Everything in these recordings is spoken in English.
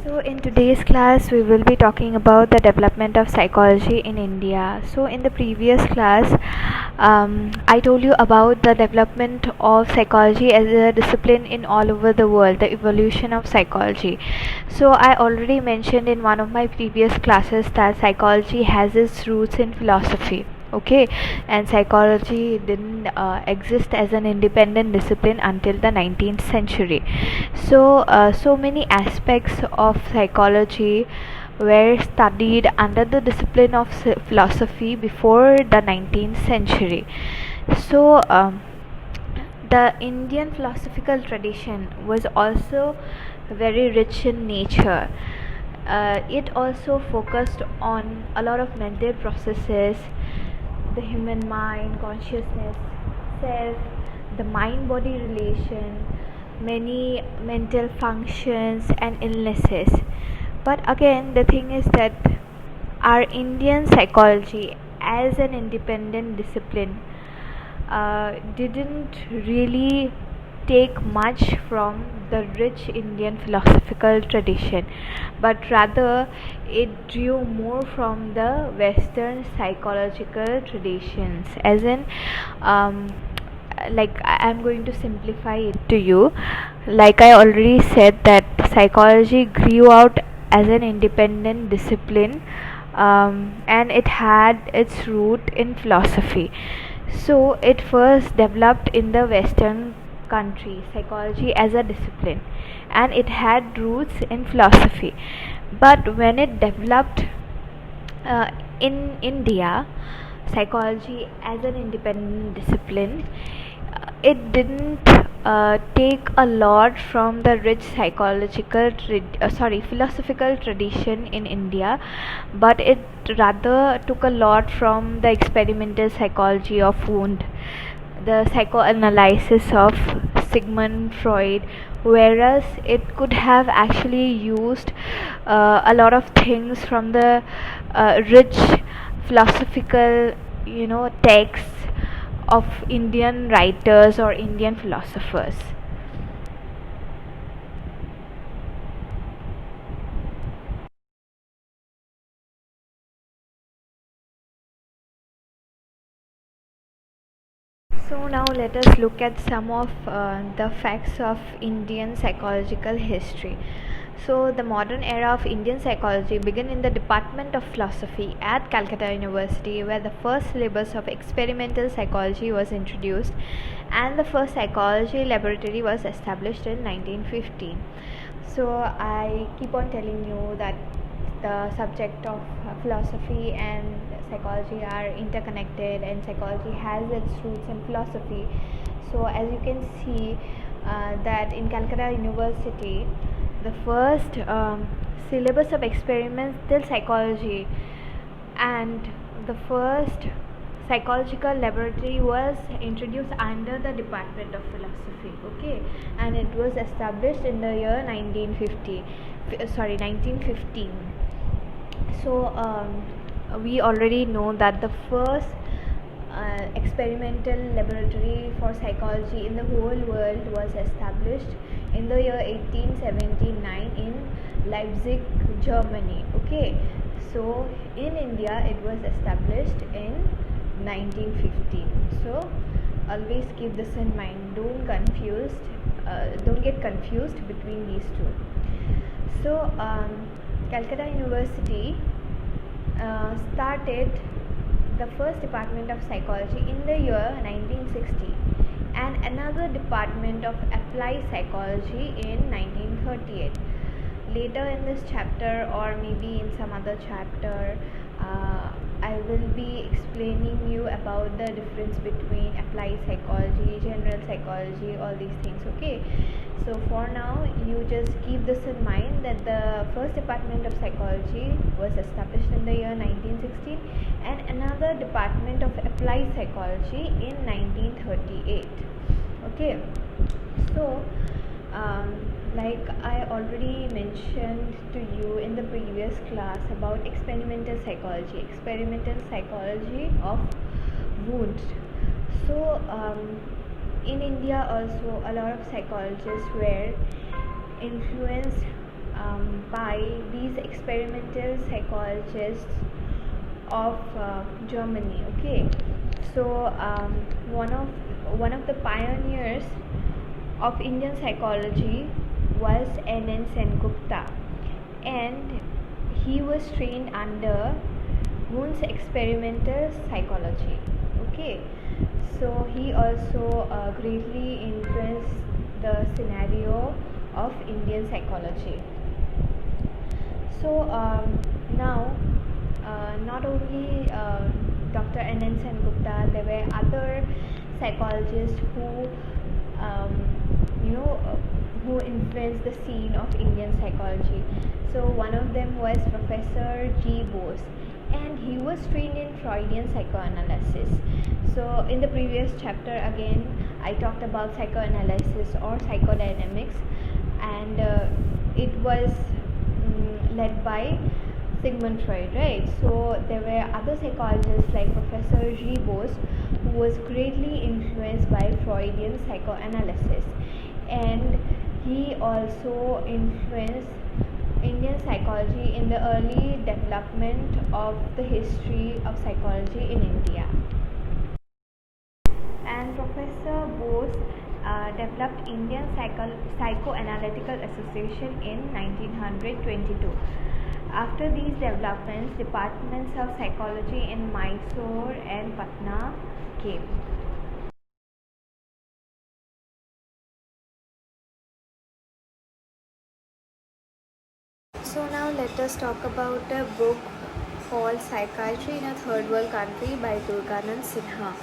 So, in today's class, we will be talking about the development of psychology in India. So, in the previous class, I told you about the development of psychology as a discipline in all over the world, the evolution of psychology. So, I already mentioned in one of my previous classes that psychology has its roots in philosophy. Okay, and psychology didn't exist as an independent discipline until the 19th century. So many aspects of psychology were studied under the discipline of philosophy before the 19th century. So the Indian philosophical tradition was also very rich in nature. It also focused on a lot of mental processes, the human mind, consciousness, self, the mind body relation, many mental functions, and illnesses. But again, the thing is that our Indian psychology, as an independent discipline, didn't really take much from the rich Indian philosophical tradition, but rather it drew more from the Western psychological traditions. As in, um, I'm going to simplify it to you. Like I already said, that psychology grew out as an independent discipline, and it had its root in philosophy. So it first developed in the Western country, psychology as a discipline, and it had roots in philosophy. But when it developed in India, psychology as an independent discipline, it didn't take a lot from the rich philosophical tradition in India, but it rather took a lot from the experimental psychology of Wundt, the psychoanalysis of Sigmund Freud, whereas it could have actually used a lot of things from the rich philosophical, texts of Indian writers or Indian philosophers. So now let us look at some of the facts of Indian psychological history. So the modern era of Indian psychology began in the Department of Philosophy at Calcutta University, where the first syllabus of experimental psychology was introduced and the first psychology laboratory was established in 1915. So I keep on telling you that the subject of philosophy and psychology are interconnected, and psychology has its roots in philosophy. So as you can see, that in Calcutta University, the first syllabus of experimental psychology and the first psychological laboratory was introduced under the Department of Philosophy. Okay, and it was established in the year 1915. So we already know that the first experimental laboratory for psychology in the whole world was established in the year 1879 in Leipzig, Germany. Okay, so in India it was established in 1915. So always keep this in mind. Don't get confused between these two. So Calcutta University started the first department of psychology in the year 1960 and another department of applied psychology in 1938. Later in this chapter, or maybe in some other chapter, I will be explaining you about the difference between applied psychology, general psychology, all these things. Okay, so for now you just keep this in mind, that the first department of psychology was established in the year 1916 and another department of applied psychology in 1938. Okay, so like I already mentioned to you in the previous class about experimental psychology of Wundt. So in India also a lot of psychologists were influenced by these experimental psychologists of Germany. Okay, so one of the pioneers of Indian psychology was N.N. Sengupta, and he was trained under Wundt's experimental psychology. Okay, so he also greatly influenced the scenario of Indian psychology. So now, not only Dr. N.N. Sengupta, there were other psychologists who, um, who influenced the scene of Indian psychology. So one of them was Professor G. Bose, and he was trained in Freudian psychoanalysis. So in the previous chapter, again, I talked about psychoanalysis or psychodynamics, and it was led by Sigmund Freud, right? So there were other psychologists like Professor G. Bose, who was greatly influenced by Freudian psychoanalysis, and he also influenced Indian psychology in the early development of the history of psychology in India. And Professor Bose developed Indian Psychoanalytical Association in 1922. After these developments, departments of psychology in Mysore and Patna came. So now let us talk about a book called Psychiatry in a Third World Country by Durganand Sinha.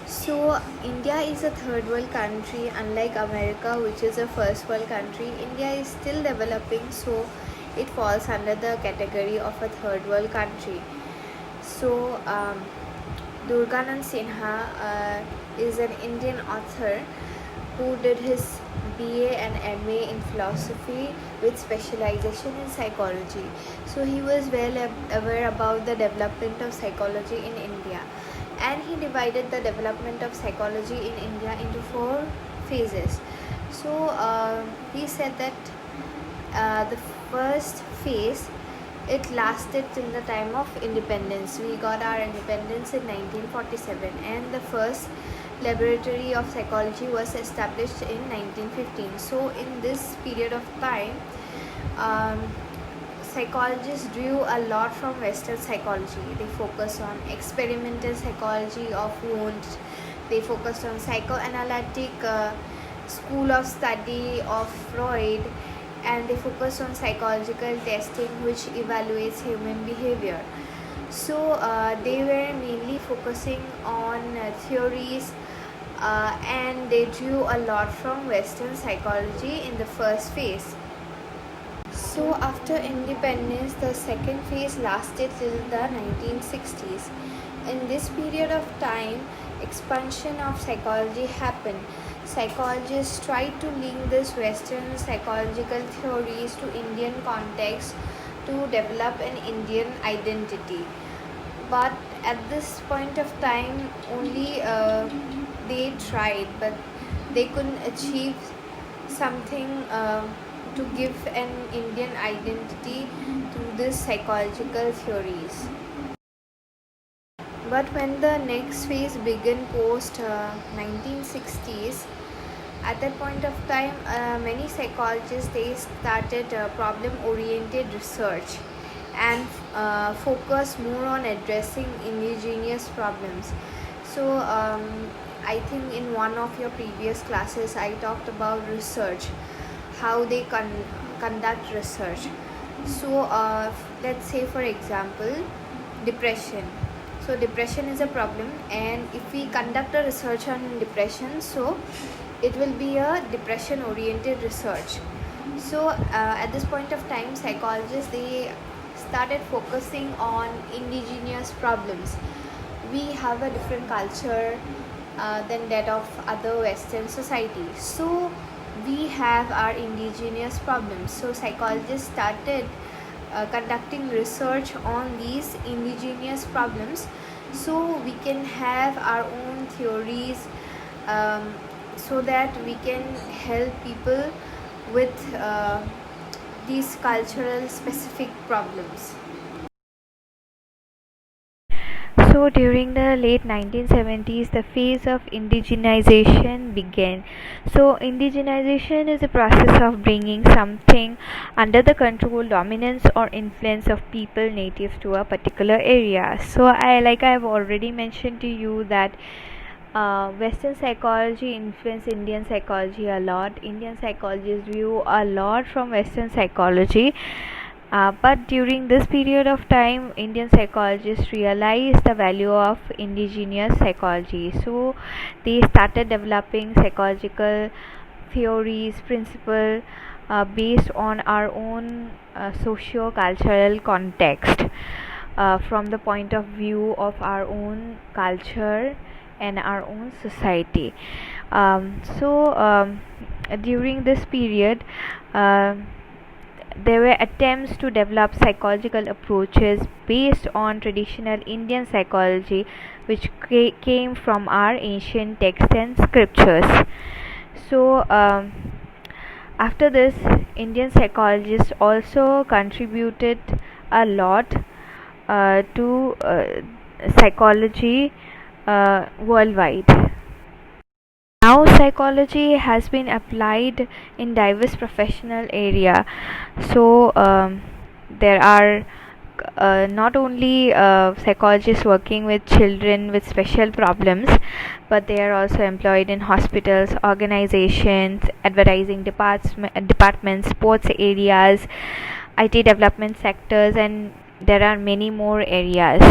So India is a third world country, unlike America, which is a first world country. India is still developing, so it falls under the category of a third world country. So Durganand Sinha is an Indian author who did his BA and MA in philosophy with specialization in psychology. So he was well aware about the development of psychology in India, and he divided the development of psychology in India into 4 phases. So he said that the first phase, it lasted till the time of independence. We got our independence in 1947, and the first laboratory of psychology was established in 1915. So in this period of time, psychologists drew a lot from Western psychology. They focused on experimental psychology of Wundt. They focused on psychoanalytic school of study of Freud, and they focused on psychological testing, which evaluates human behavior. So they were mainly focusing on theories, and they drew a lot from Western psychology in the first phase. So after independence, the second phase lasted till the 1960s. In this period of time, expansion of psychology happened. Psychologists tried to link this Western psychological theories to Indian context to develop an Indian identity. But at this point of time, only they tried, but they couldn't achieve something to give an Indian identity to these psychological theories. But when the next phase began post 1960s, at that point of time, many psychologists, they started problem-oriented research and focus more on addressing indigenous problems. So I think in one of your previous classes, I talked about research, how they conduct research. So let's say, for example, depression. So depression is a problem, and if we conduct a research on depression, so it will be a depression oriented research. So at this point of time, psychologists, they started focusing on indigenous problems. We have a different culture than that of other Western societies, so we have our indigenous problems. So psychologists started conducting research on these indigenous problems, so we can have our own theories, so that we can help people with these cultural specific problems? So during the late 1970s, the phase of indigenization began. So indigenization is a process of bringing something under the control, dominance, or influence of people native to a particular area. So I've already mentioned to you that Western psychology influenced Indian psychology a lot. Indian psychologists view a lot from Western psychology. But during this period of time, Indian psychologists realized the value of indigenous psychology. So they started developing psychological theories, principles based on our own socio-cultural context, from the point of view of our own culture and our own society. During this period, uh, there were attempts to develop psychological approaches based on traditional Indian psychology, which came from our ancient texts and scriptures. So, after this, Indian psychologists also contributed a lot to psychology worldwide. Now psychology has been applied in diverse professional area. So there are not only psychologists working with children with special problems, but they are also employed in hospitals, organizations, advertising departments, sports areas, IT development sectors, and there are many more areas.